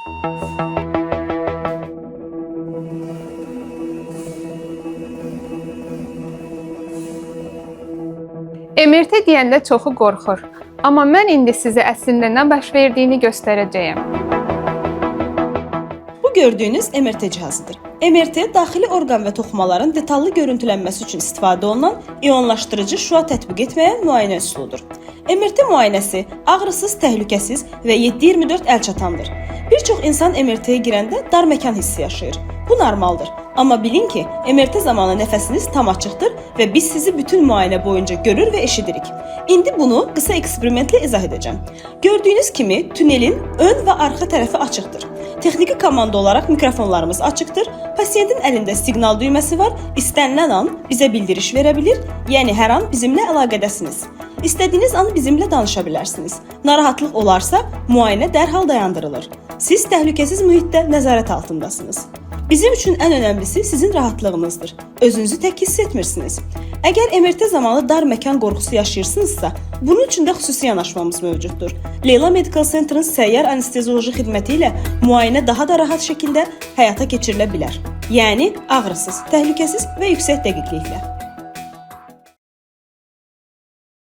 MRT deyəndə çoxu qorxur. Amma mən indi sizə əslində nə baş verdiyini göstərəcəyəm. Bu gördüyünüz MRT cihazıdır. MRT daxili orqan və toxumaların detallı görüntülənməsi üçün istifadə olunan ionlaşdırıcı şüa tətbiq etməyən müayinə üsuludur. MRT müayinəsi ağrısız, təhlükəsiz və 7/24 əlçatandır. Bir çox insan MRT-yə girəndə dar məkan hissi yaşayır. Bu normaldır. Amma bilin ki, MRT zamanı nəfəsiniz tam açıqdır və biz sizi bütün müayinə boyunca görür və eşidirik. İndi bunu qısa eksperimentlə izah edəcəm. Gördüyünüz kimi tünelin ön və arxa tərəfi açıqdır. Texniki komanda olaraq mikrofonlarımız açıqdır. Pasiyentin əlində siqnal düyməsi var. İstənilən an bizə bildiriş verə bilir, yəni hər an bizimlə əlaqədəsiniz. İstədiyiniz an bizimlə danışa bilərsiniz. Narahatlıq olarsa, müayinə dərhal dayandırılır. Siz təhlükəsiz mühitdə nəzarət altındasınız. Bizim üçün ən önəmlisi sizin rahatlığınızdır. Özünüzü tək hiss etmirsiniz. Əgər MRT zamanı dar məkan qorxusu yaşayırsınızsa, bunun üçün də xüsusi yanaşmamız mövcuddur. Leyla Medical Center'ın səyyar anestezioloji xidməti ilə müayinə daha da rahat şəkildə həyata keçirilə bilər. Yəni ağrısız, təhlükəsiz və yüksək dəqiqliklə.